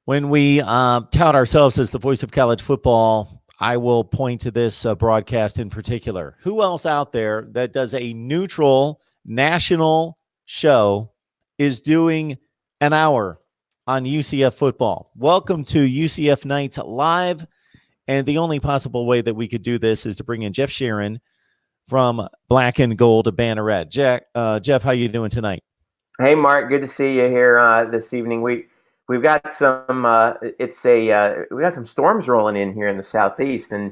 When we tout ourselves as the voice of college football, I will point to this broadcast in particular. Who else out there that does a neutral national show is doing an hour on UCF football? Welcome to UCF Nights Live. And the only possible way that we could do this is to bring in Jeff Sharon from Black and Gold Banneret. Jeff, how you doing tonight? Hey, Mark. Good to see you here this evening. We've got some we got some storms rolling in here in the southeast, and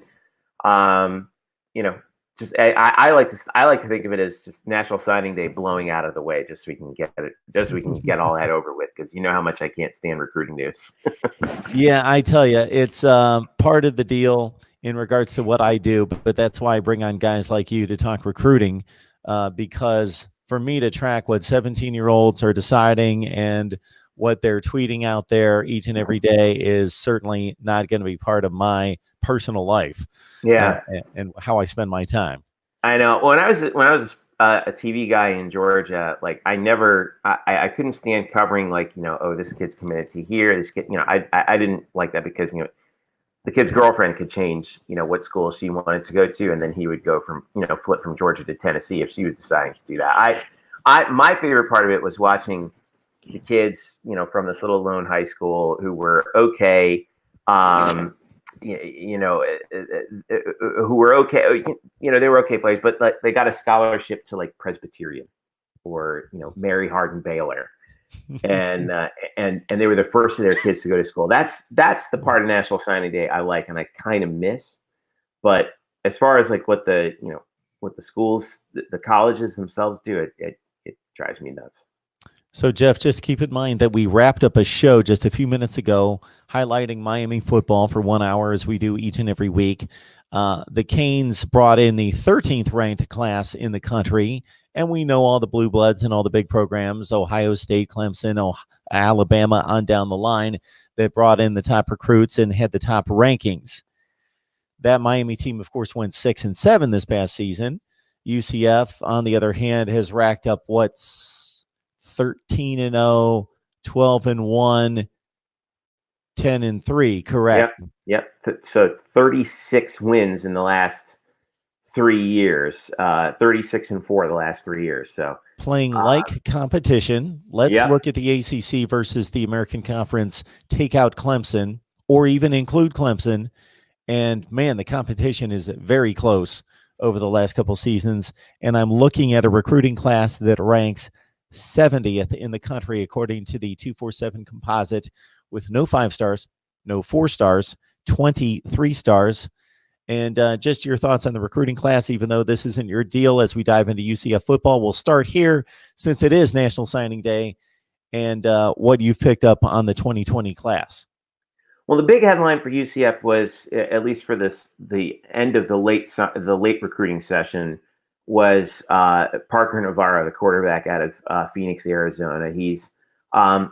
just I like to think of it as just National Signing Day blowing out of the way, just so we can get all that over with, because you know how much I can't stand recruiting news. Yeah, I tell you, it's part of the deal in regards to what I do, but that's why I bring on guys like you to talk recruiting, because for me to track what 17-year-olds are deciding and what they're tweeting out there each and every day is certainly not going to be part of my personal life. Yeah, and how I spend my time. I know. When I was a TV guy in Georgia, like I couldn't stand covering, like, oh, this kid's committed to here. This kid, I didn't like that, because the kid's girlfriend could change, what school she wanted to go to, and then he would go from, flip from Georgia to Tennessee if she was deciding to do that. My favorite part of it was watching the kids, from this little lone high school who were okay, who were okay, they were okay players, but like they got a scholarship to like Presbyterian or Mary Hardin Baylor, and they were the first of their kids to go to school. That's the part of National Signing Day I like, and I kind of miss. But as far as like what the schools, the colleges themselves do, it drives me nuts. So, Jeff, just keep in mind that we wrapped up a show just a few minutes ago highlighting Miami football for 1 hour, as we do each and every week. The Canes brought in the 13th ranked class in the country, and we know all the blue bloods and all the big programs, Ohio State, Clemson, Alabama, on down the line, that brought in the top recruits and had the top rankings. That Miami team, of course, went 6-7 this past season. UCF, on the other hand, has racked up 13-0, 12-1, 10-3, correct? Yep. So 36 wins in the last 3 years, 36-4 the last 3 years. So playing like competition. Let's look at the ACC versus the American Conference. Take out Clemson, or even include Clemson, and man, the competition is very close over the last couple seasons. And I'm looking at a recruiting class that ranks 70th in the country according to the 247 composite, with no 5 stars, no 4 stars, 23 stars. And just your thoughts on the recruiting class, even though this isn't your deal, as we dive into UCF football. We'll start here since it is National Signing Day, and what you've picked up on the 2020 class. Well, the big headline for UCF was, at least for the end of the late recruiting session, was Parker Navarro, the quarterback out of Phoenix, Arizona. He's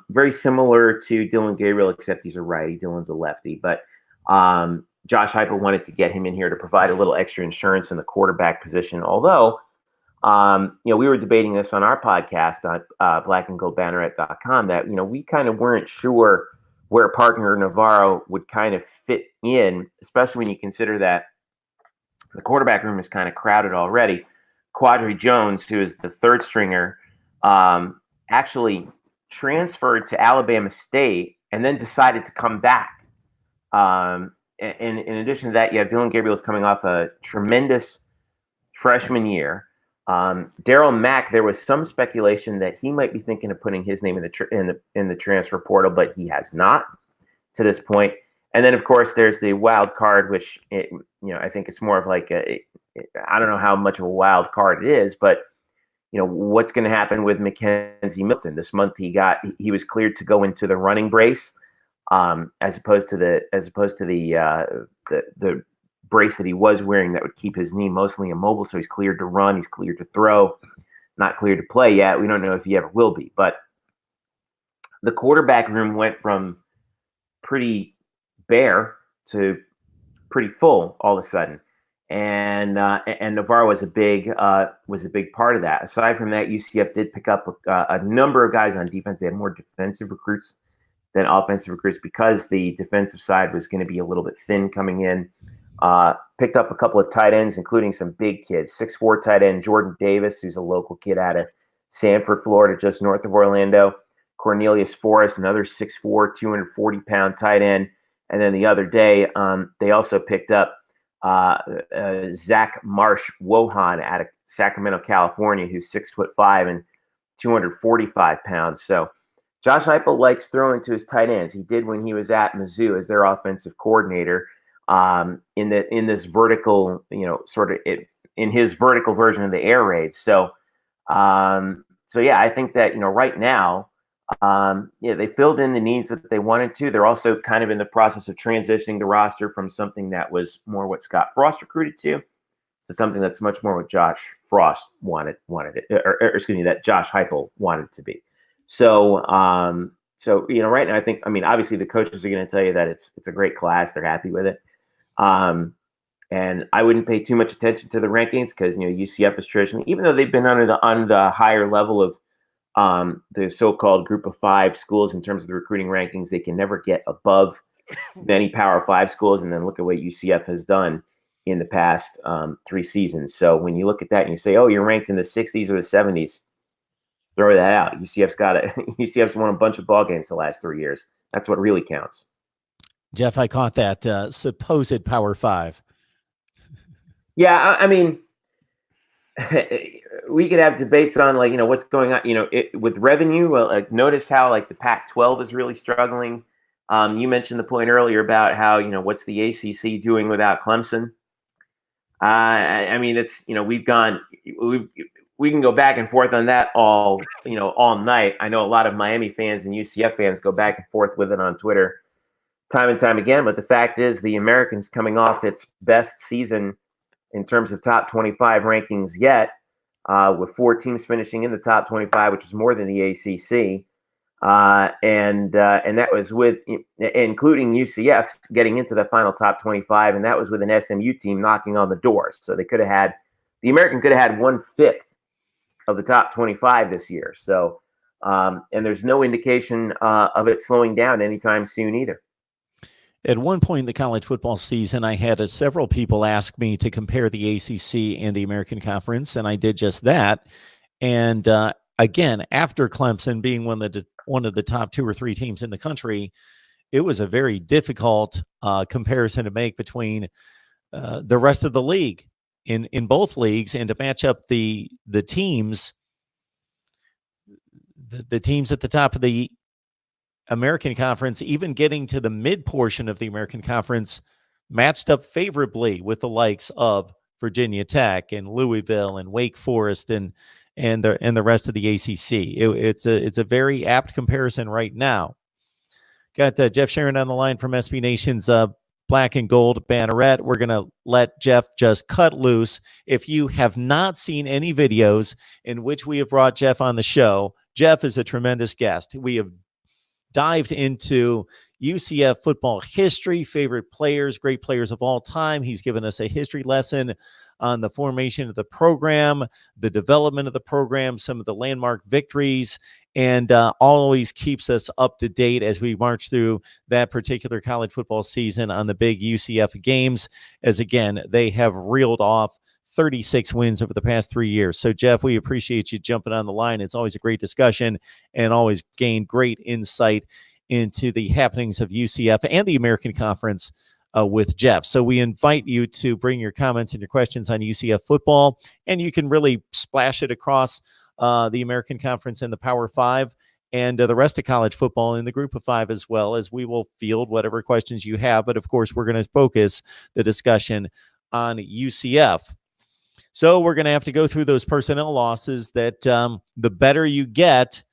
very similar to Dylan Gabriel, except he's a righty. Dylan's a lefty. But Josh Heupel wanted to get him in here to provide a little extra insurance in the quarterback position. Although, we were debating this on our podcast on blackandgoldbanneret.com, that we kind of weren't sure where Parker Navarro would kind of fit in, especially when you consider that the quarterback room is kind of crowded already. Quadri Jones, who is the third stringer, actually transferred to Alabama State and then decided to come back. And in addition to that, you have Dylan Gabriel coming off a tremendous freshman year. Daryl Mack, there was some speculation that he might be thinking of putting his name in the transfer portal, but he has not to this point. And then, of course, there's the wild card, which I think it's more of like I don't know how much of a wild card it is, but what's going to happen with Mackenzie Milton this month? He was cleared to go into the running brace, as opposed to the brace that he was wearing that would keep his knee mostly immobile. So he's cleared to run, he's cleared to throw, not cleared to play yet. We don't know if he ever will be, but the quarterback room went from pretty bare to pretty full all of a sudden. And Navarro was a big part of that. Aside from that, UCF did pick up a number of guys on defense. They had more defensive recruits than offensive recruits because the defensive side was going to be a little bit thin coming in. Picked up a couple of tight ends, including some big kids. 6'4" tight end Jordan Davis, who's a local kid out of Sanford, Florida, just north of Orlando. Cornelius Forrest, another 6'4", 240-pound tight end. And then the other day, they also picked up Zach Marsh Wohan out of Sacramento, California, who's 6'5" and 245 pounds. So Josh Heupel likes throwing to his tight ends. He did when he was at Mizzou as their offensive coordinator. In this vertical, sort of in his vertical version of the air raid. So yeah, I think that right now, they filled in the needs that they wanted to. They're also kind of in the process of transitioning the roster from something that was more what Scott Frost recruited to something that's much more what Josh Frost wanted it, or excuse me, that Josh Heupel wanted it to be. So right now, I mean, obviously the coaches are going to tell you that it's a great class. They're happy with it. And I wouldn't pay too much attention to the rankings because UCF is traditionally, even though they've been on the higher level of the so-called group of 5 schools in terms of the recruiting rankings, they can never get above many Power 5 schools. And then look at what UCF has done in the past 3 seasons. So when you look at that and you say, oh, you're ranked in the 60s or the 70s, throw that out. UCF's won a bunch of ball games the last 3 years. That's what really counts. Jeff, I caught that supposed Power 5. Yeah, I mean, we could have debates on what's going on, with revenue. Well, notice how the Pac-12 is really struggling. You mentioned the point earlier about how what's the ACC doing without Clemson? I mean, it's we can go back and forth on that all night. I know a lot of Miami fans and UCF fans go back and forth with it on Twitter time and time again. But the fact is, the American's coming off its best season in terms of top 25 rankings yet, with 4 teams finishing in the top 25, which is more than the ACC. And that was with, including UCF getting into the final top 25. And that was with an SMU team knocking on the doors. So the American could have had 1/5 of the top 25 this year. So, and there's no indication of it slowing down anytime soon either. At one point in the college football season, I had several people ask me to compare the ACC and the American Conference, and I did just that. And again, after Clemson being one of the top 2 or 3 teams in the country, it was a very difficult comparison to make between the rest of the league in both leagues, and to match up the teams, the teams at the top of the American Conference, even getting to the mid portion of the American Conference, matched up favorably with the likes of Virginia Tech and Louisville and Wake Forest and the rest of the ACC. It's a very apt comparison right now. Got Jeff Sharon on the line from SB Nation's Black and Gold Banneret. We're going to let Jeff just cut loose. If you have not seen any videos in which we have brought Jeff on the show, Jeff is a tremendous guest. We have dived into UCF football history, favorite players, great players of all time. He's given us a history lesson on the formation of the program, the development of the program, some of the landmark victories, and always keeps us up to date as we march through that particular college football season on the big UCF games, as again, they have reeled off 36 wins over the past 3 years. So, Jeff, we appreciate you jumping on the line. It's always a great discussion and always gain great insight into the happenings of UCF and the American Conference with Jeff. So we invite you to bring your comments and your questions on UCF football, and you can really splash it across the American Conference and the Power 5 and the rest of college football in the group of 5, as well as we will field whatever questions you have. But of course, we're going to focus the discussion on UCF. So we're going to have to go through those personnel losses that the better you get,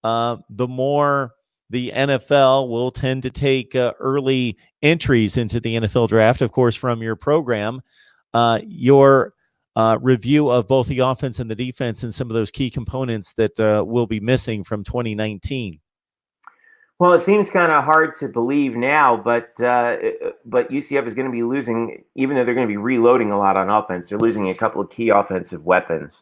the more the NFL will tend to take early entries into the NFL draft. Of course, from your program, your review of both the offense and the defense and some of those key components that will be missing from 2019. Well, it seems kind of hard to believe now, but UCF is going to be losing, even though they're going to be reloading a lot on offense. They're losing a couple of key offensive weapons.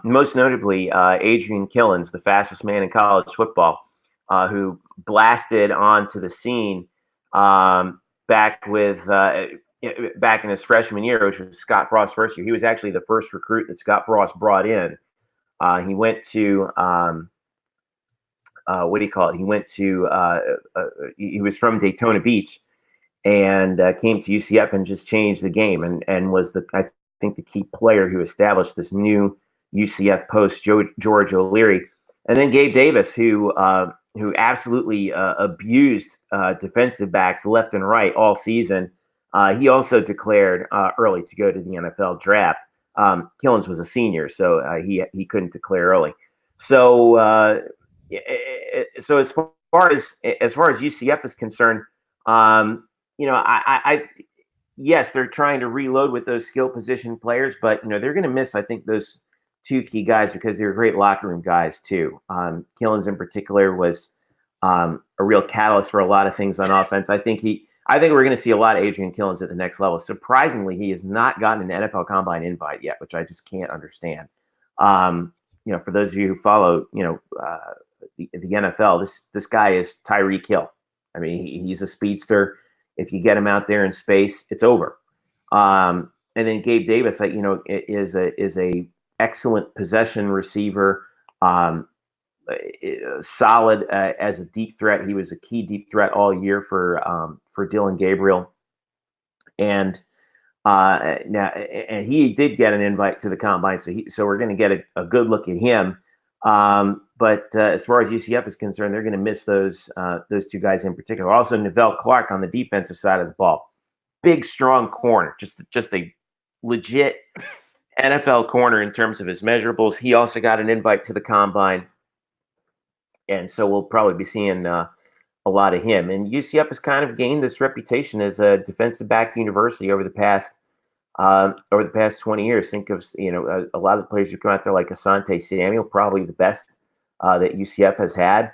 Most notably, Adrian Killens, the fastest man in college football. who blasted onto the scene back in his freshman year, which was Scott Frost's first year. He was actually the first recruit that Scott Frost brought in. He went to what do you call it? He went to he was from Daytona Beach and came to UCF and just changed the game and was I think the key player who established this new UCF post George O'Leary, and then Gabe Davis, who absolutely abused defensive backs left and right all season. He also declared early to go to the NFL draft. Killins was a senior, so he couldn't declare early. So as far as UCF is concerned, yes, they're trying to reload with those skill position players, but they're going to miss, I think, those two key guys because they're great locker room guys too. Killins in particular was a real catalyst for a lot of things on offense. I think we're going to see a lot of Adrian Killins at the next level. Surprisingly, he has not gotten an NFL Combine invite yet, which I just can't understand. For those of you who follow, the NFL, this guy is Tyreek Hill. I mean, he's a speedster. If you get him out there in space, it's over. And then Gabe Davis, is a excellent possession receiver, solid as a deep threat. He was a key deep threat all year for Dylan Gabriel, and he did get an invite to the Combine, so we're going to get a good look at him. But as far as UCF is concerned, they're going to miss those two guys in particular. Also, Neville Clark on the defensive side of the ball, big, strong corner, just a legit NFL corner in terms of his measurables. He also got an invite to the Combine, and so we'll probably be seeing a lot of him. And UCF has kind of gained this reputation as a defensive back university over the past 20 years. Think of a lot of the players who come out there like Asante Samuel, probably the best that UCF has had.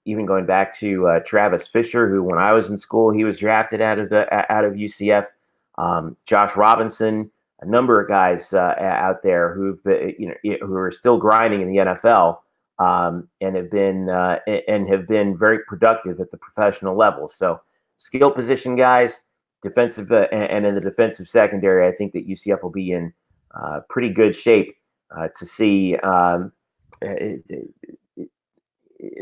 Even going back to Travis Fisher, who when I was in school, he was drafted out of UCF. Josh Robinson, a number of guys out there who are still grinding in the NFL and have been very productive at the professional level. So skill position guys, defensive and in the defensive secondary, I think that UCF will be in pretty good shape to see.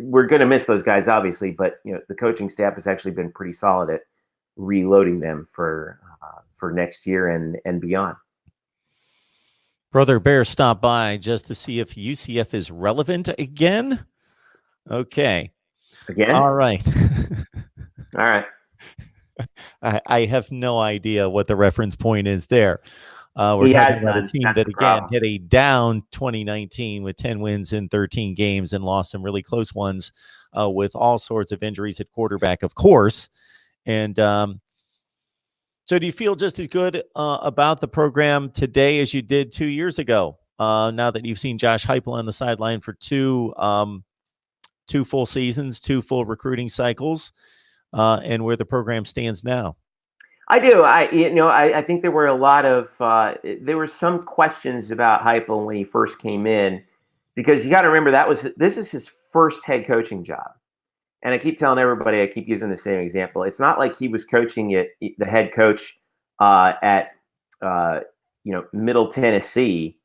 We're going to miss those guys, obviously, but the coaching staff has actually been pretty solid at reloading them for next year and beyond. Brother Bear stopped by just to see if UCF is relevant again. Okay. Again? All right. All right. I have no idea what the reference point is there. We're talking about a team that, again, had a down 2019 with 10 wins in 13 games and lost some really close ones with all sorts of injuries at quarterback, of course. And so do you feel just as good about the program today as you did 2 years ago, now that you've seen Josh Heupel on the sideline for two full seasons, 2 full recruiting cycles, and where the program stands now? I do. I think there were a lot of there were some questions about Heupel when he first came in, because you got to remember this is his first head coaching job. And I keep telling everybody, I keep using the same example. It's not like he was coaching the head coach at Middle Tennessee,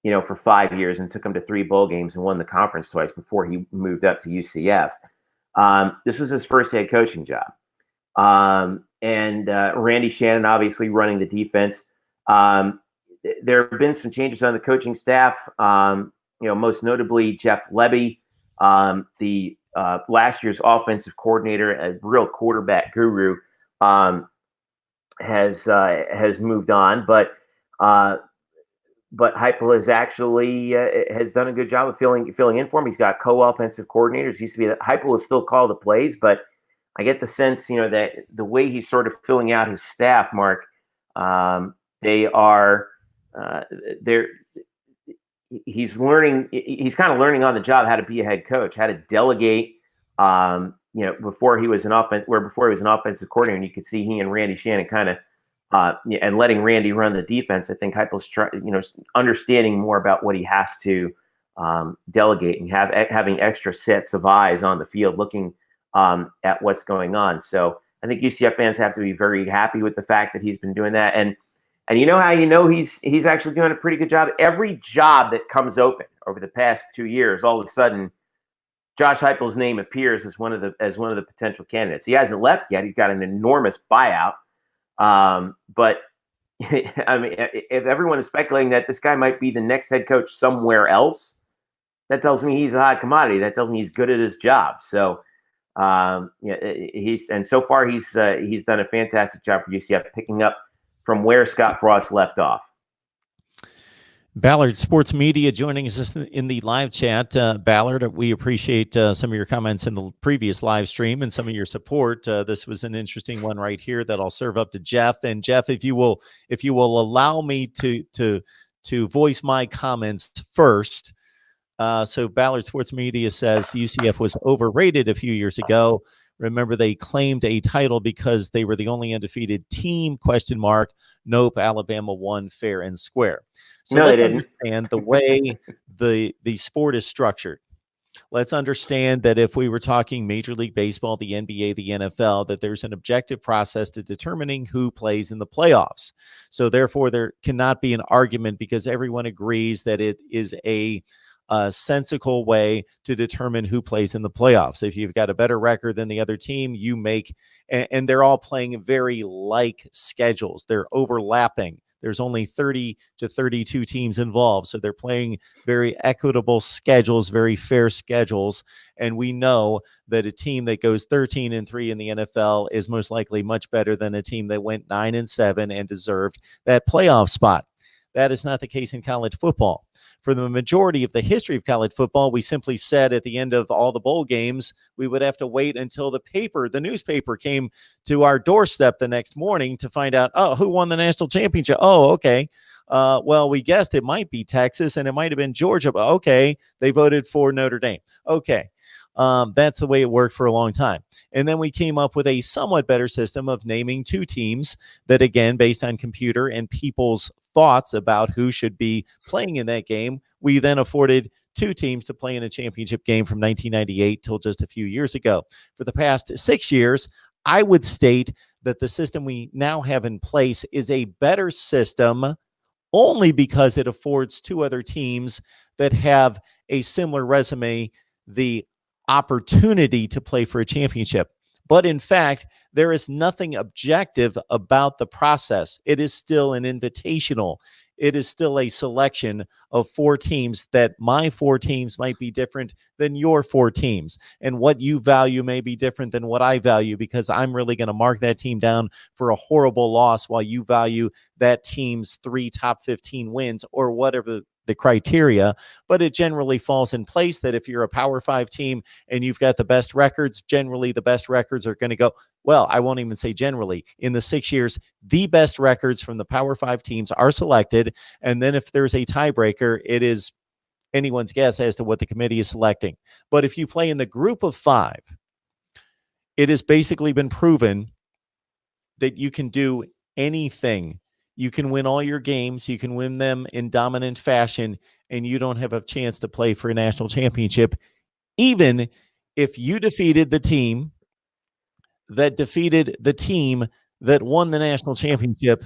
for 5 years and took him to 3 bowl games and won the conference twice before he moved up to UCF. This was his first head coaching job. And Randy Shannon obviously running the defense. There have been some changes on the coaching staff. Most notably Jeff Lebby, the last year's offensive coordinator, a real quarterback guru, has moved on. But Heupel has done a good job of filling in for him. He's got co-offensive coordinators. Used to be that Heupel will still call the plays, but I get the sense, that the way he's sort of filling out his staff, Mark, he's kind of learning on the job how to be a head coach, how to delegate. Before he was an offensive coordinator, and you could see he and Randy Shannon kind of and letting Randy run the defense. I think Heupel's understanding more about what he has to delegating, having extra sets of eyes on the field, looking at what's going on. So I think UCF fans have to be very happy with the fact that he's been doing that. And you know how he's actually doing a pretty good job. Every job that comes open over the past 2 years, all of a sudden, Josh Heupel's name appears as one of the potential candidates. He hasn't left yet. He's got an enormous buyout. But I mean, if everyone is speculating that this guy might be the next head coach somewhere else, that tells me he's a hot commodity. That tells me he's good at his job. So so far he's done a fantastic job for UCF, picking up from where Scott Frost left off. Ballard Sports Media joining us in the live chat. Ballard, we appreciate some of your comments in the previous live stream and some of your support. This was an interesting one right here that I'll serve up to Jeff. And Jeff, if you will allow me to voice my comments first. So Ballard Sports Media says UCF was overrated a few years ago. Remember, they claimed a title because they were the only undefeated team, ? Nope, Alabama won fair and square. So no, let's understand the way the sport is structured. Let's understand that if we were talking Major League Baseball, the NBA, the NFL, that there's an objective process to determining who plays in the playoffs. So therefore, there cannot be an argument because everyone agrees that it is a sensical way to determine who plays in the playoffs. If you've got a better record than the other team, you make, and they're all playing very like schedules. They're overlapping. There's only 30 to 32 teams involved. So they're playing very equitable schedules, very fair schedules. And we know that a team that goes 13-3 in the NFL is most likely much better than a team that went 9-7 and deserved that playoff spot. That is not the case in college football. For the majority of the history of college football, we simply said at the end of all the bowl games, we would have to wait until the newspaper came to our doorstep the next morning to find out, oh, who won the national championship? Oh, okay. Well, we guessed it might be Texas and it might have been Georgia, but okay, they voted for Notre Dame. Okay. That's the way it worked for a long time. And then we came up with a somewhat better system of naming two teams that, again, based on computer and people's thoughts about who should be playing in that game, we then afforded two teams to play in a championship game from 1998 till just a few years ago. For the past 6 years, I would state that the system we now have in place is a better system only because it affords two other teams that have a similar resume the opportunity to play for a championship. But in fact, there is nothing objective about the process. It is still an invitational. It is still a selection of four teams that my four teams might be different than your four teams. And what you value may be different than what I value because I'm really going to mark that team down for a horrible loss while you value that team's 3 top 15 wins or whatever the criteria. But it generally falls in place that if you're a Power 5 team and you've got the best records, generally the best records are going to go, well, I won't even say generally. In the 6 years, the best records from the Power 5 teams are selected. And then if there's a tiebreaker, it is anyone's guess as to what the committee is selecting. But if you play in the group of 5, it has basically been proven that you can do anything. You can win all your games. You can win them in dominant fashion, and you don't have a chance to play for a national championship, even if you defeated the team that won the national championship,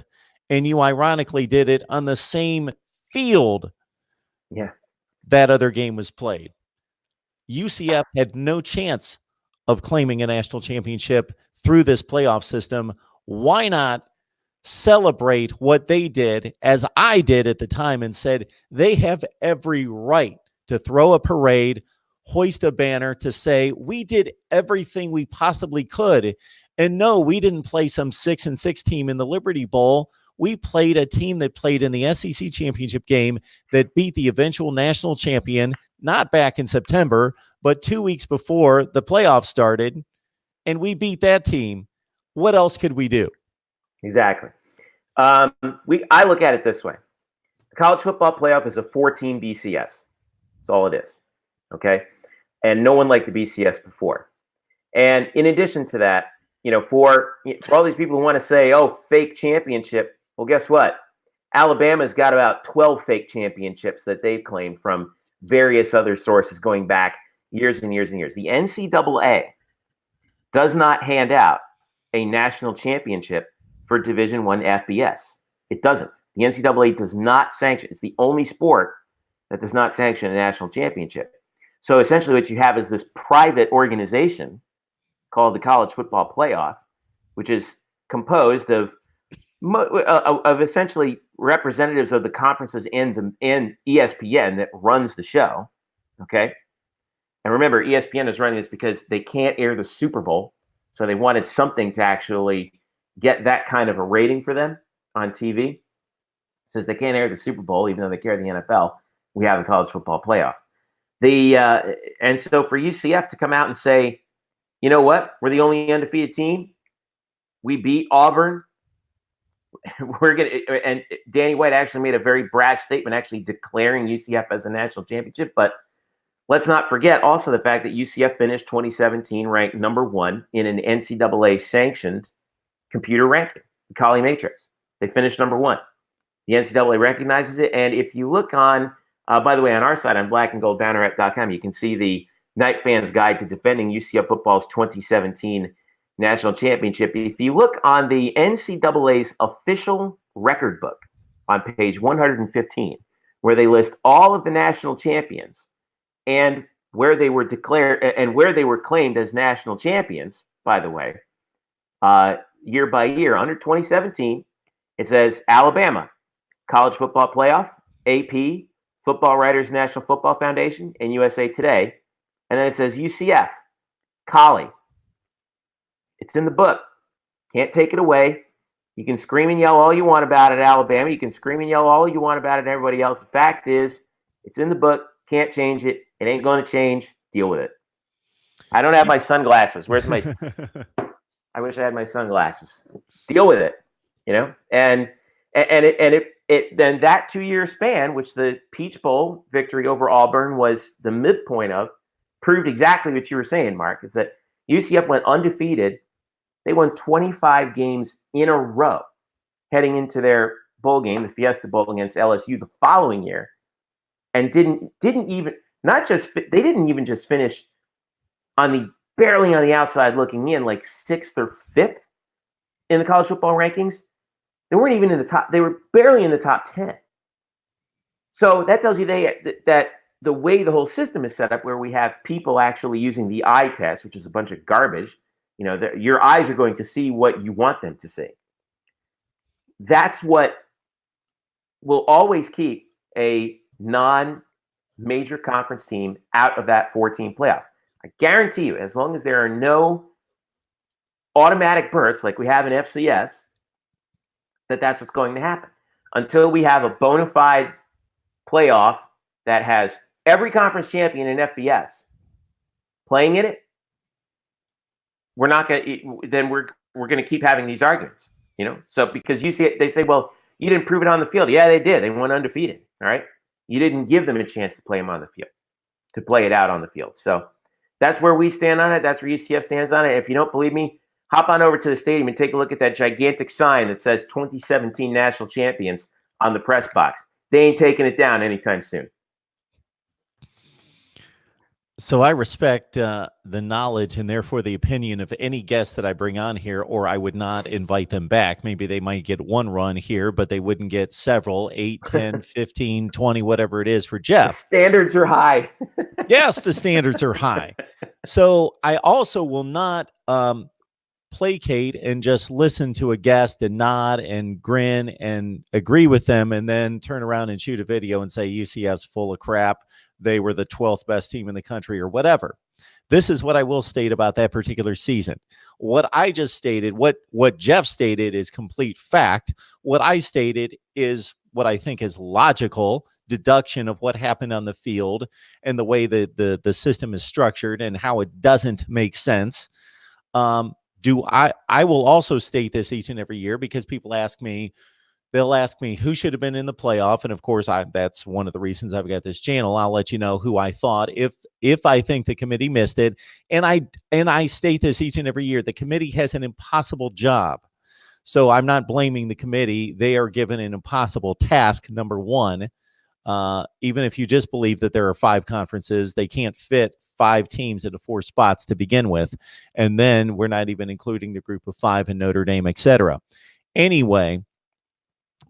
and you ironically did it on the same field that other game was played. UCF had no chance of claiming a national championship through this playoff system. Why not celebrate what they did, as I did at the time, and said they have every right to throw a parade, hoist a banner to say we did everything we possibly could. And no, we didn't play some 6-6 team in the Liberty Bowl. We played a team that played in the SEC championship game that beat the eventual national champion, not back in September, but 2 weeks before the playoffs started, and we beat that team. What else could we do? Exactly. I look at it this way. The college football playoff is a 4-team BCS. That's all it is. Okay. And no one liked the BCS before. And in addition to that, for all these people who want to say, oh, fake championship. Well, guess what? Alabama's got about 12 fake championships that they've claimed from various other sources going back years and years and years. The NCAA does not hand out a national championship for Division I FBS. It doesn't. The NCAA does not sanction. It's the only sport that does not sanction a national championship. So essentially what you have is this private organization called the College Football Playoff, which is composed of essentially representatives of the conferences in ESPN that runs the show. Okay. And remember, ESPN is running this because they can't air the Super Bowl. So they wanted something to actually get that kind of a rating for them on TV. Since they can't air the Super Bowl, even though they carry the NFL, we have the College Football Playoff. And so for UCF to come out and say, you know what, we're the only undefeated team. We beat Auburn. And Danny White actually made a very brash statement, actually declaring UCF as a national championship. But let's not forget also the fact that UCF finished 2017 ranked #1 in an NCAA sanctioned computer ranking, the Colley Matrix. They finished #1. The NCAA recognizes it. And if you look on, by the way, on our site on blackandgoldbanneret.com, you can see the Night Fans Guide to Defending UCF Football's 2017 National Championship. If you look on the NCAA's official record book on page 115, where they list all of the national champions and where they were declared and where they were claimed as national champions, by the way, year by year, under 2017, it says Alabama, College Football Playoff, AP, Football Writers National Football Foundation, and USA Today. And then it says UCF, Colley. It's in the book. Can't take it away. You can scream and yell all you want about it, Alabama. You can scream and yell all you want about it, everybody else. The fact is, it's in the book. Can't change it. It ain't going to change. Deal with it. I don't have my sunglasses. Where's my? I wish I had my sunglasses. Deal with it. You know, and it then that 2-year span, which the Peach Bowl victory over Auburn was the midpoint of, proved exactly what you were saying, Mark. Is that UCF went undefeated. They won 25 games in a row heading into their bowl game, the Fiesta Bowl against LSU the following year, and didn't even just finish barely on the outside looking in, like 6th or 5th in the college football rankings. They weren't even in the top. They were barely in the top 10. So that tells you that the way the whole system is set up, where we have people actually using the eye test, which is a bunch of garbage. You know, your eyes are going to see what you want them to see. That's what will always keep a non-major conference team out of that 4-team playoff. I guarantee you, as long as there are no automatic berths like we have in FCS, that's what's going to happen. Until we have a bona fide playoff that has every conference champion in FBS playing in it, we're not going to. Then we're going to keep having these arguments, you know. So because you see it, they say, well, you didn't prove it on the field. Yeah, they did. They went undefeated. All right, you didn't give them a chance to play them on the field, to play it out on the field. So that's where we stand on it. That's where UCF stands on it. If you don't believe me, hop on over to the stadium and take a look at that gigantic sign that says 2017 National Champions on the press box. They ain't taking it down anytime soon. So I respect the knowledge and therefore the opinion of any guest that I bring on here, or I would not invite them back. Maybe they might get one run here, but they wouldn't get several, 8, 10, 15, 20, whatever it is for Jeff. The standards are high. Yes, the standards are high. So I also will not placate and just listen to a guest and nod and grin and agree with them and then turn around and shoot a video and say UCF's full of crap. They were the 12th best team in the country or whatever. This is what I will state about that particular season. What I just stated, what Jeff stated is complete fact. What I stated is what I think is logical deduction of what happened on the field and the way that the system is structured and how it doesn't make sense. I will also state this each and every year because people ask me, they'll ask me who should have been in the playoff. And of course, that's one of the reasons I've got this channel. I'll let you know who I thought if I think the committee missed it. And I state this each and every year, the committee has an impossible job. So I'm not blaming the committee. They are given an impossible task, number one. Even if you just believe that there are 5 conferences, they can't fit 5 teams into 4 spots to begin with. And then we're not even including the group of 5 in Notre Dame, etc. Anyway,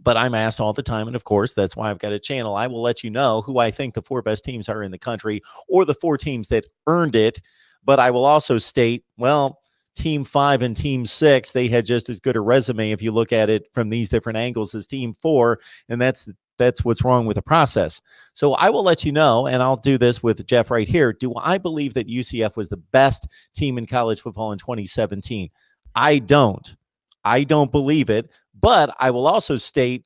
but I'm asked all the time, and of course, that's why I've got a channel. I will let you know who I think the 4 best teams are in the country, or the 4 teams that earned it. But I will also state, well, Team 5 and Team 6, they had just as good a resume if you look at it from these different angles as Team 4, and that's what's wrong with the process. So I will let you know, and I'll do this with Jeff right here. Do I believe that UCF was the best team in college football in 2017? I don't believe it, but I will also state,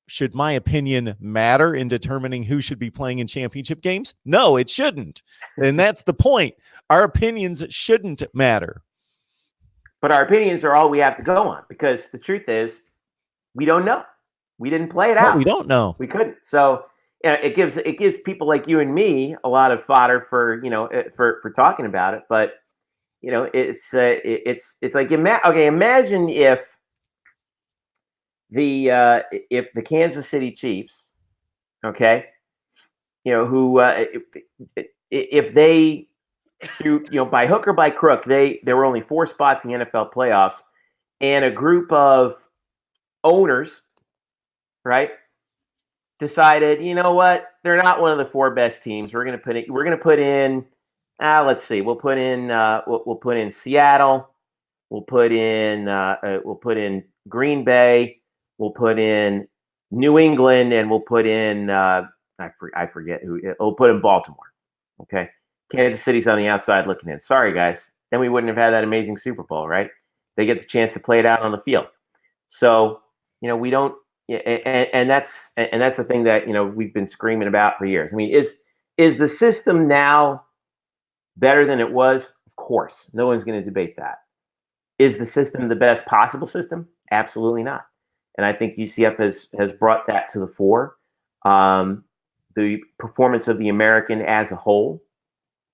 should my opinion matter in determining who should be playing in championship games? No, it shouldn't. And that's the point. Our opinions shouldn't matter. But our opinions are all we have to go on, because the truth is, we don't know. We didn't play it out. We don't know. We couldn't. So it gives people like you and me a lot of fodder for for talking about it. But it's like imagine if the Kansas City Chiefs, okay, if they, by hook or by crook, there were only 4 spots in the NFL playoffs, and a group of owners, right, decided, you know what, they're not one of the 4 best teams. We're going to put in let's see, we'll put in Seattle, we'll put in Green Bay, we'll put in New England, and we'll put in I forget who. We'll put in Baltimore. Okay, Kansas City's on the outside looking in. Sorry, guys. Then we wouldn't have had that amazing Super Bowl, right? They get the chance to play it out on the field. So we don't. And that's the thing that we've been screaming about for years. I mean, is the system now better than it was? Of course, no one's going to debate that. Is the system the best possible system? Absolutely not. And I think UCF has brought that to the fore. The performance of the American as a whole,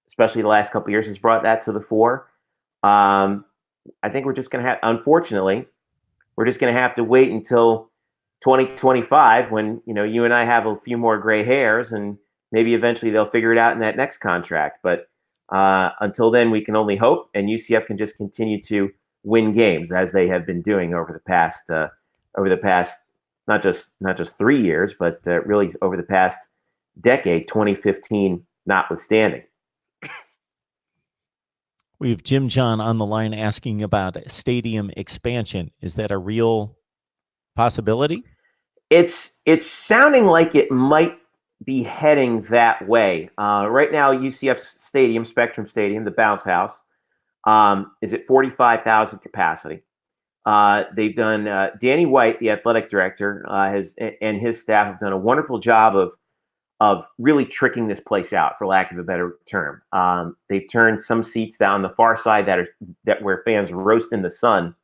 especially the last couple of years, has brought that to the fore. I think we're just going to have, unfortunately, we're just going to have to wait until 2025 when you and I have a few more gray hairs, and maybe eventually they'll figure it out in that next contract. But until then, we can only hope, and UCF can just continue to win games as they have been doing over the past not just 3 years, but really over the past decade, 2015 notwithstanding. We have Jim John on the line asking about stadium expansion. Is that a real possibility? It's sounding like it might be heading that way. Right now, UCF's stadium, Spectrum Stadium, the bounce house, is at 45,000 capacity. They've done, Danny White, the athletic director, and his staff have done a wonderful job of really tricking this place out, for lack of a better term. They've turned some seats down the far side that where fans roast in the sun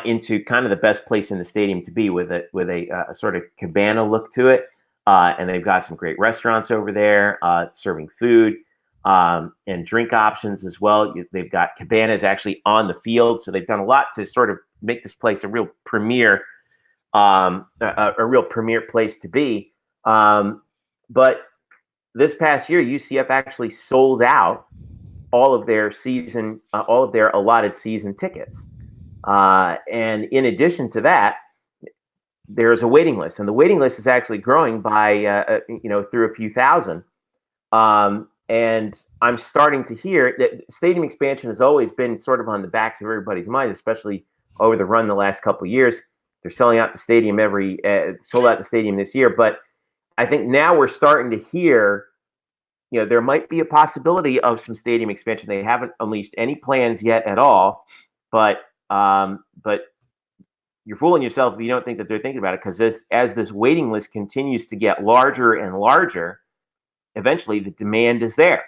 into kind of the best place in the stadium to be, with a sort of cabana look to it. And they've got some great restaurants over there serving food and drink options as well. They've got cabanas actually on the field, so they've done a lot to sort of make this place a real premier place to be. But this past year, UCF actually sold out all of their allotted season tickets. And in addition to that, there's a waiting list, and the waiting list is actually growing by, through a few thousand. And I'm starting to hear that stadium expansion has always been sort of on the backs of everybody's mind, especially over the run the last couple of years. They're selling out the stadium sold out the stadium this year. But I think now we're starting to hear, there might be a possibility of some stadium expansion. They haven't unleashed any plans yet at all, but you're fooling yourself if you don't think that they're thinking about it, because as this waiting list continues to get larger and larger, eventually the demand is there.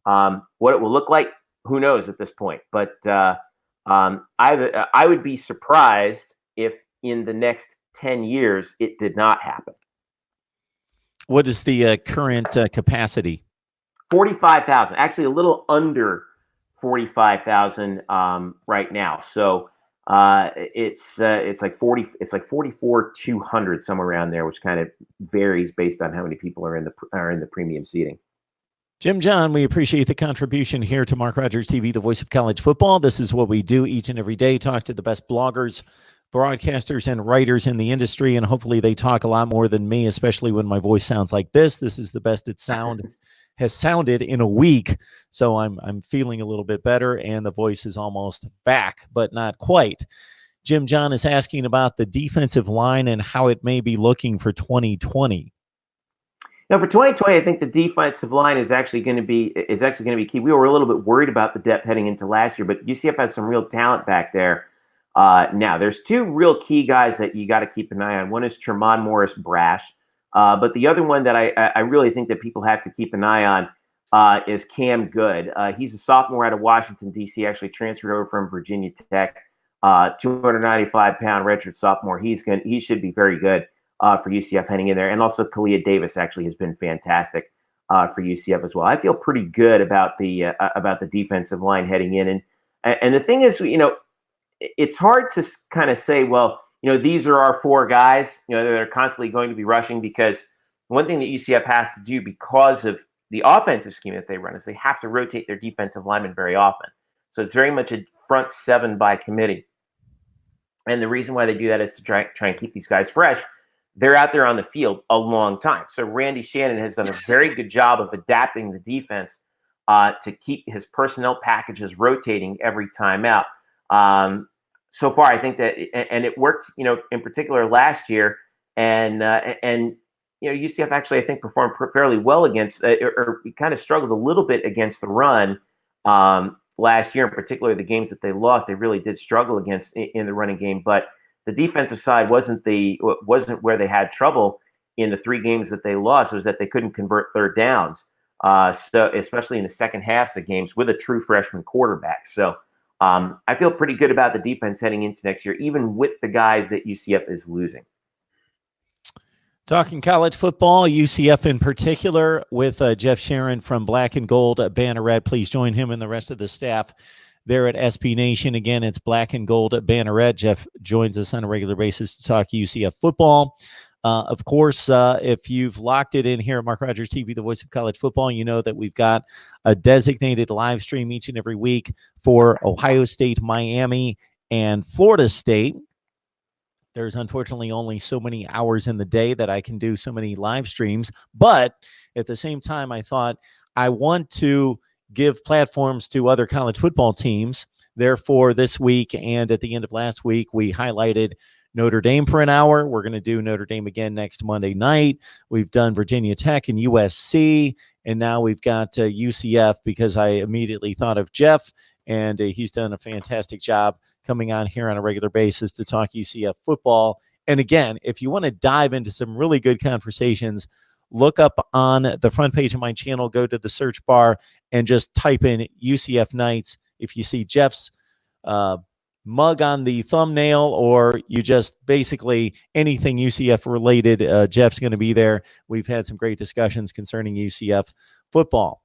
What it will look like, who knows at this point? But I would be surprised if in the next 10 years it did not happen. What is the current capacity? 45,000. Actually, a little under 45,000 right now. So It's like 44,200, somewhere around there, which kind of varies based on how many people are in the premium seating. Jim John, we appreciate the contribution here to Mark Rogers TV, the voice of college football. This is what we do each and every day, talk to the best bloggers, broadcasters, and writers in the industry, and hopefully they talk a lot more than me, especially when my voice sounds like this. This is the best has sounded in a week, so I'm feeling a little bit better, and the voice is almost back, but not quite. Jim John is asking about the defensive line and how it may be looking for 2020. Now, for 2020, I think the defensive line is actually going to be key. We were a little bit worried about the depth heading into last year, but UCF has some real talent back there. Now, there's two real key guys that you got to keep an eye on. One is Tremont Morris Brash, but the other one that I really think that people have to keep an eye on is Cam Good. He's a sophomore out of Washington, D.C., actually transferred over from Virginia Tech. 295-pound redshirt sophomore. He should be very good for UCF heading in there. And also Kalia Davis actually has been fantastic for UCF as well. I feel pretty good about the defensive line heading in. And the thing is, it's hard to kind of say, well, these are our four guys, they're constantly going to be rushing, because one thing that UCF has to do because of the offensive scheme that they run is they have to rotate their defensive linemen very often. So it's very much a front seven by committee. And the reason why they do that is to try and keep these guys fresh. They're out there on the field a long time. So Randy Shannon has done a very good job of adapting the defense to keep his personnel packages rotating every time out. So far, I think that, and it worked, in particular last year. And UCF actually, I think, performed fairly well against, or kind of struggled a little bit against the run last year, in particular the games that they lost. They really did struggle against in the running game, but the defensive side wasn't where they had trouble in the three games that they lost. It was that they couldn't convert third downs. So especially in the second halves of games with a true freshman quarterback. So I feel pretty good about the defense heading into next year, even with the guys that UCF is losing. Talking college football, UCF in particular, with Jeff Sharon from Black and Gold Banneret. Please join him and the rest of the staff there at SB Nation. Again, it's Black and Gold Banneret. Jeff joins us on a regular basis to talk UCF football. Of course, if you've locked it in here at Mark Rogers TV, the voice of college football, you know that we've got a designated live stream each and every week for Ohio State, Miami, and Florida State. There's unfortunately only so many hours in the day that I can do so many live streams. But at the same time, I thought I want to give platforms to other college football teams. Therefore, this week and at the end of last week, we highlighted Notre Dame for an hour. We're going to do Notre Dame again next Monday night. We've done Virginia Tech and USC. And now we've got UCF, because I immediately thought of Jeff, and he's done a fantastic job coming on here on a regular basis to talk UCF football. And again, if you want to dive into some really good conversations, look up on the front page of my channel, go to the search bar and just type in UCF Nights. If you see Jeff's mug on the thumbnail, or you just basically anything UCF related, Jeff's going to be there. We've had some great discussions concerning UCF football.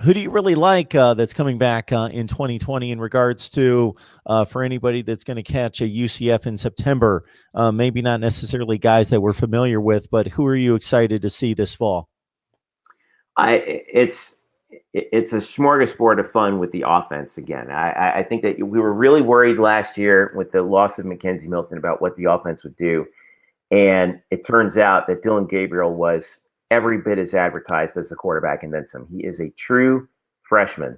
Who do you really like that's coming back in 2020 in regards to for anybody that's going to catch a UCF in September? Maybe not necessarily guys that we're familiar with, but who are you excited to see this fall? It's a smorgasbord of fun with the offense again. I think that we were really worried last year with the loss of Mackenzie Milton about what the offense would do. And it turns out that Dylan Gabriel was every bit as advertised as the quarterback, and then some. He is a true freshman.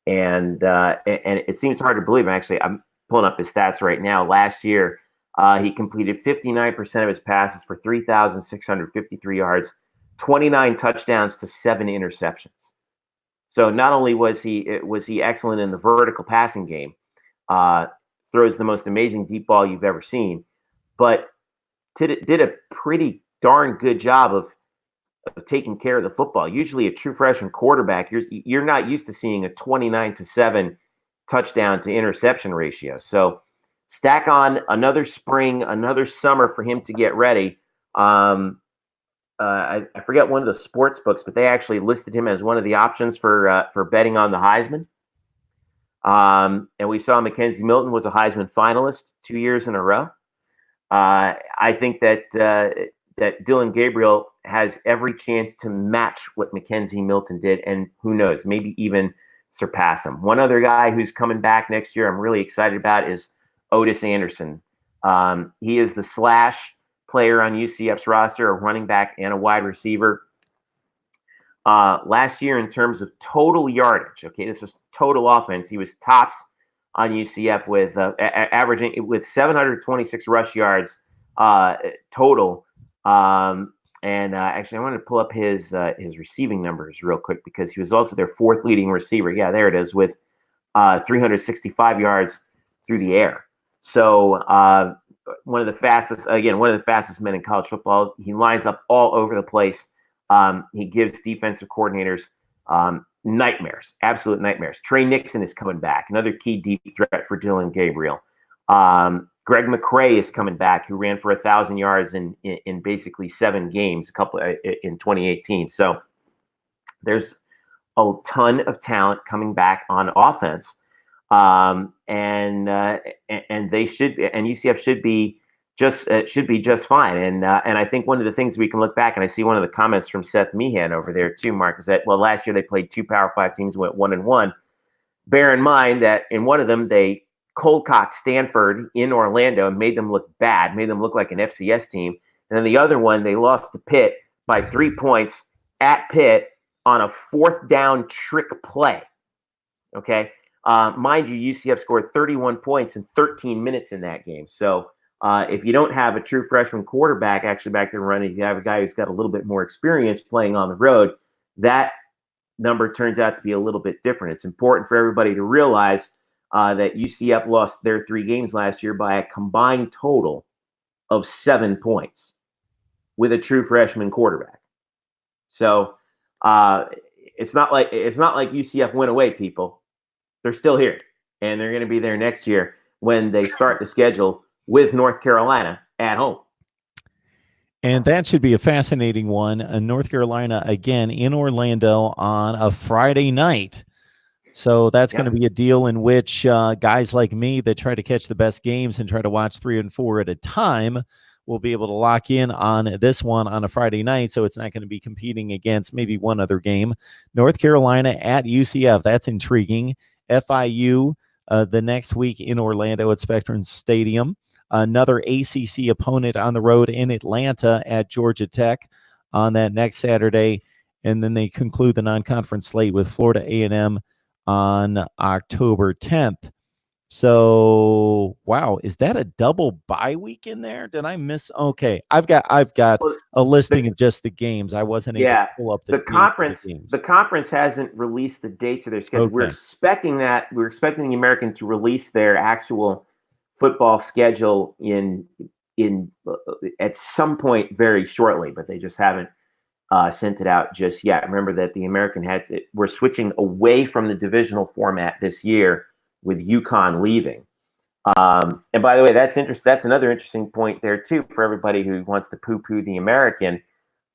And it seems hard to believe. Actually, I'm pulling up his stats right now. Last year, he completed 59% of his passes for 3,653 yards, 29 touchdowns to 7 interceptions. So not only was he excellent in the vertical passing game, throws the most amazing deep ball you've ever seen, but did a pretty darn good job of taking care of the football. Usually a true freshman quarterback, you're not used to seeing a 29-7 touchdown to interception ratio. So stack on another spring, another summer for him to get ready. I forget one of the sports books, but they actually listed him as one of the options for betting on the Heisman. And we saw Mackenzie Milton was a Heisman finalist 2 years in a row. I think that that Dillon Gabriel has every chance to match what Mackenzie Milton did, and who knows, maybe even surpass him. One other guy who's coming back next year I'm really excited about is Otis Anderson. He is the slash player on UCF's roster, a running back and a wide receiver. Last year, in terms of total yardage, okay, this is total offense, he was tops on UCF with averaging with 726 rush yards total. Actually, I wanted to pull up his receiving numbers real quick because he was also their fourth leading receiver. Yeah, there it is, with 365 yards through the air. So one of the fastest men in college football. He lines up all over the place. He gives defensive coordinators nightmares, absolute nightmares. Trey Nixon is coming back, another key deep threat for Dillon Gabriel. Greg McCrae is coming back, who ran for 1,000 yards in basically 7 games, in 2018. So there's a ton of talent coming back on offense, and UCF should be just fine. And I think one of the things we can look back, and I see one of the comments from Seth Meehan over there too, Mark, is that, well, last year they played 2 Power 5 teams, went 1-1. Bear in mind that in one of them they cold-cocked Stanford in Orlando and made them look bad, made them look like an FCS team. And then the other one, they lost to Pitt by 3 points at Pitt on a 4th down trick play. Okay. Mind you, UCF scored 31 points in 13 minutes in that game. So if you don't have a true freshman quarterback actually back there running, you have a guy who's got a little bit more experience playing on the road, that number turns out to be a little bit different. It's important for everybody to realize that UCF lost their 3 games last year by a combined total of 7 points with a true freshman quarterback. So it's not like UCF went away, people. They're still here, and they're going to be there next year when they start the schedule with North Carolina at home. And that should be a fascinating one. North Carolina, again, in Orlando on a Friday night. So that's going to be a deal in which guys like me that try to catch the best games and try to watch 3 and 4 at a time will be able to lock in on this one on a Friday night. So it's not going to be competing against maybe one other game. North Carolina at UCF. That's intriguing. FIU the next week in Orlando at Spectrum Stadium. Another ACC opponent on the road in Atlanta at Georgia Tech on that next Saturday. And then they conclude the non-conference slate with Florida A&M on October 10th. So, wow, is that a double bye week in there? Did I miss? Okay, I've got a listing of just the games. I wasn't able to pull up the conference. Games. The conference hasn't released the dates of their schedule. Okay. We're expecting the American to release their actual football schedule in at some point very shortly, but they just haven't sent it out just yet. Remember that the American we're switching away from the divisional format this year with UConn leaving. And by the way, that's interesting. That's another interesting point there too for everybody who wants to poo-poo the American.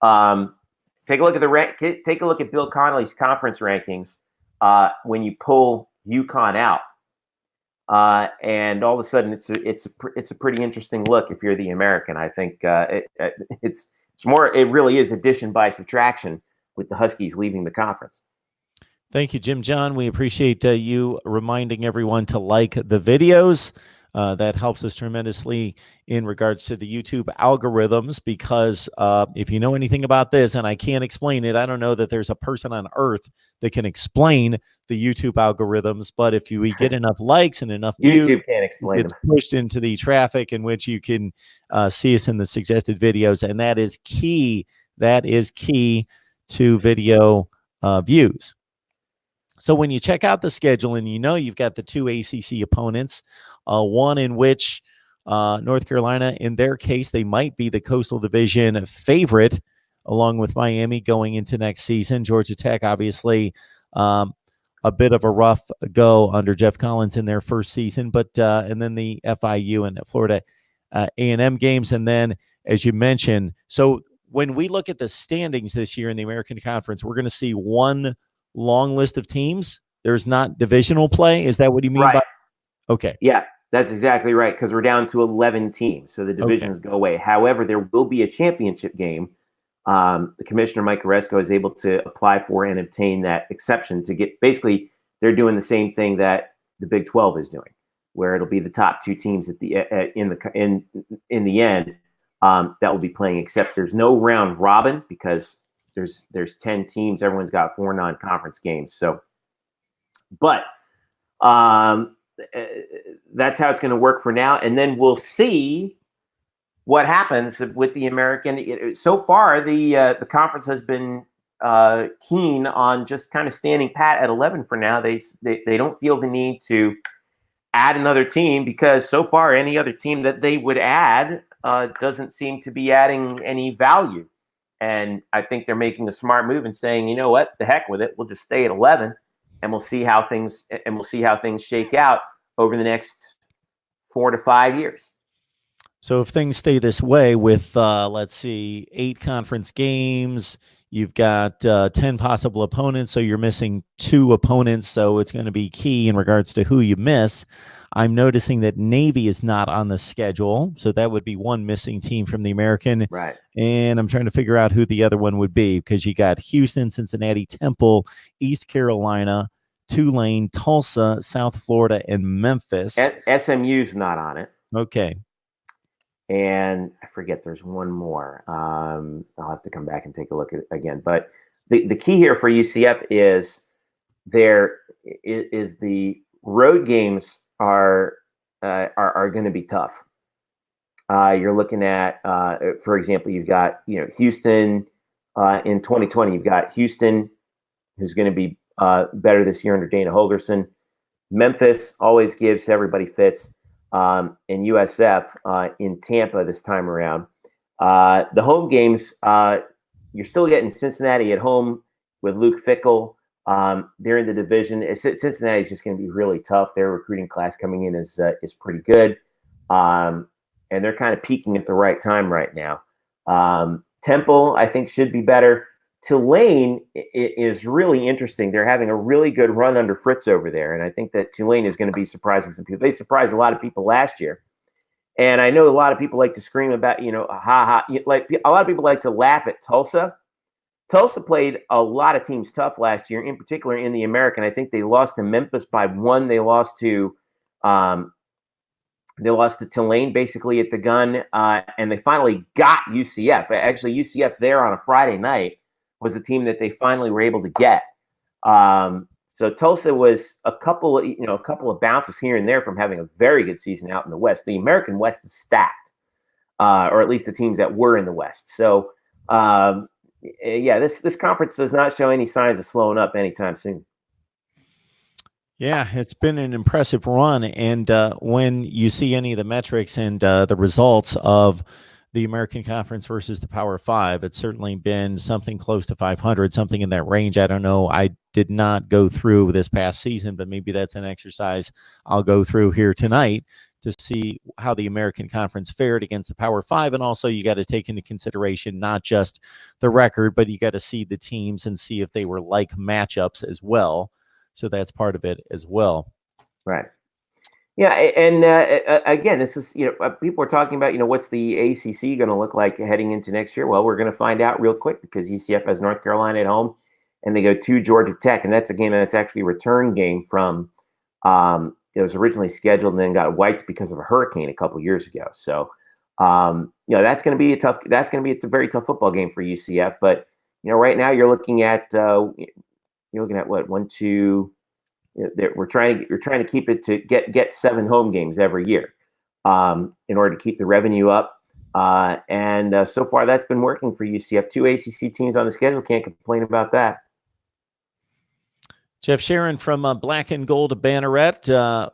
Take a look at Bill Connolly's conference rankings when you pull UConn out. And all of a sudden, it's a pretty interesting look if you're the American. I think it's more. It really is addition by subtraction with the Huskies leaving the conference. Thank you, Jim John. We appreciate you reminding everyone to like the videos. That helps us tremendously in regards to the YouTube algorithms, because if you know anything about this, and I can't explain it, I don't know that there's a person on earth that can explain the YouTube algorithms, but if we get enough likes and enough views, YouTube can't explain it's pushed into the traffic in which you can see us in the suggested videos, and that is key. That is key to video views. So when you check out the schedule and you know you've got the 2 ACC opponents, one in which North Carolina, in their case, they might be the Coastal Division favorite, along with Miami going into next season. Georgia Tech, obviously, a bit of a rough go under Jeff Collins in their first season, but and then the FIU and Florida A&M games, and then, as you mentioned, so when we look at the standings this year in the American Conference, we're going to see one long list of teams There's not divisional play. Is that what you mean Right. by? Okay. Yeah, that's exactly right, because we're down to 11 teams, so the divisions go away. However, there will be a championship game. The commissioner, Mike Oresco, is able to apply for and obtain that exception to get, basically, they're doing the same thing that the Big 12 is doing, where it'll be the top 2 teams at the in the end that will be playing, except there's no round robin because there's 10 teams. Everyone's got 4 non-conference games. So, but that's how it's going to work for now, and then we'll see what happens with the American. So far, the conference has been keen on just kind of standing pat at 11 for now. They don't feel the need to add another team, because so far any other team that they would add doesn't seem to be adding any value. And I think they're making a smart move and saying, you know what, the heck with it, we'll just stay at 11, and we'll see how things shake out over the next 4 to 5 years. So if things stay this way with, let's see, 8 conference games, you've got 10 possible opponents, so you're missing 2 opponents, so it's going to be key in regards to who you miss. I'm noticing that Navy is not on the schedule, so that would be one missing team from the American. Right. And I'm trying to figure out who the other one would be, because you got Houston, Cincinnati, Temple, East Carolina, Tulane, Tulsa, South Florida, and Memphis. SMU's not on it. Okay. And I forget, there's one more. I'll have to come back and take a look at it again. But the key here for UCF is the road games are going to be tough. You're looking at, for example, you've got Houston in 2020. You've got Houston, who's going to be better this year under Dana Holgerson. Memphis always gives everybody fits. And USF in Tampa this time around. The home games, you're still getting Cincinnati at home with Luke Fickell. They're in the division. Cincinnati's just going to be really tough. Their recruiting class coming in is pretty good, and they're kind of peaking at the right time right now. Temple, I think, should be better. Tulane is really interesting. They're having a really good run under Fritz over there, and I think that Tulane is going to be surprising some people. They surprised a lot of people last year, and I know a lot of people like to scream about, like a lot of people like to laugh at Tulsa. Tulsa played a lot of teams tough last year, in particular in the American. I think they lost to Memphis by 1. They lost to Tulane basically at the gun, and they finally got UCF. Actually, UCF there on a Friday night was the team that they finally were able to get. So Tulsa was a couple of bounces here and there from having a very good season out in the West. The American West is stacked, or at least the teams that were in the West. So this conference does not show any signs of slowing up anytime soon. Yeah, it's been an impressive run, and when you see any of the metrics and the results of the American Conference versus the Power 5, it's certainly been something close to 500, something in that range. I don't know. I did not go through this past season, but maybe that's an exercise I'll go through here tonight to see how the American Conference fared against the Power 5. And also, you got to take into consideration not just the record, but you got to see the teams and see if they were like matchups as well. So that's part of it as well. Right. Yeah, and again, this is, people are talking about, what's the ACC going to look like heading into next year? Well, we're going to find out real quick, because UCF has North Carolina at home, and they go to Georgia Tech, and that's a game that's actually a return game from, it was originally scheduled and then got wiped because of a hurricane a couple years ago. So, that's going to be a very tough football game for UCF. But right now you're looking at what, 1, 2. We're trying to keep it to get 7 home games every year in order to keep the revenue up. And so far that's been working for UCF. 2 ACC teams on the schedule, can't complain about that. Jeff Sharon from Black and Gold Banneret.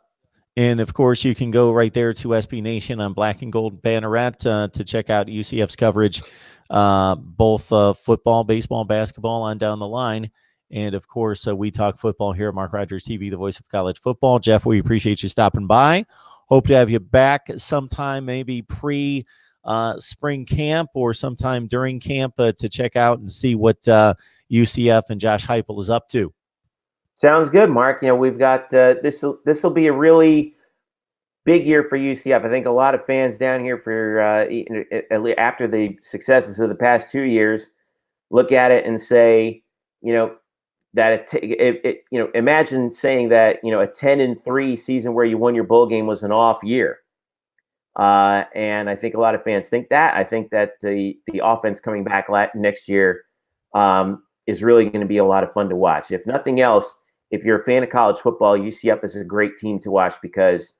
And of course, you can go right there to SB Nation on Black and Gold Banneret to check out UCF's coverage, both football, baseball, basketball on down the line. And of course, we talk football here at Mark Rogers TV, the voice of college football. Jeff, we appreciate you stopping by. Hope to have you back sometime, maybe pre-spring camp or sometime during camp to check out and see what UCF and Josh Heupel is up to. Sounds good, Mark. We've got this will be a really big year for UCF. I think a lot of fans down here for after the successes of the past 2 years look at it and say, that imagine saying that a 10-3 season where you won your bowl game was an off year. And I think a lot of fans think that. I think that the offense coming back next year is really going to be a lot of fun to watch. If nothing else, if you're a fan of college football, UCF is a great team to watch because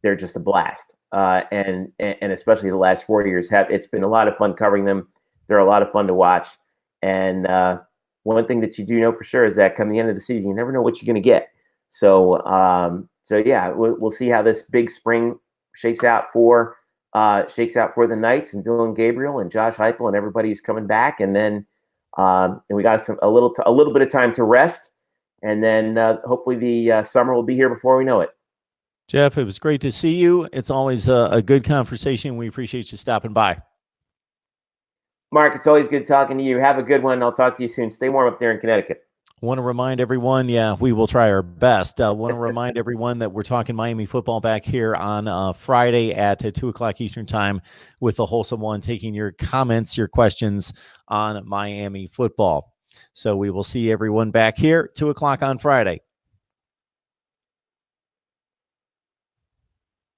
they're just a blast. And especially the last 4 years, it's been a lot of fun covering them. They're a lot of fun to watch. And one thing that you do know for sure is that come the end of the season, you never know what you're going to get. So yeah, we'll see how this big spring shakes out for the Knights and Dylan Gabriel and Josh Heupel and everybody who's coming back. And then and we got a little bit of time to rest. And then hopefully the summer will be here before we know it. Jeff, it was great to see you. It's always a good conversation. We appreciate you stopping by. Mark, it's always good talking to you. Have a good one. I'll talk to you soon. Stay warm up there in Connecticut. Want to remind everyone, we will try our best. Want to remind everyone that we're talking Miami football back here on Friday at 2 o'clock Eastern time with the Wholesome One, taking your comments, your questions on Miami football. So we will see everyone back here 2 o'clock on Friday.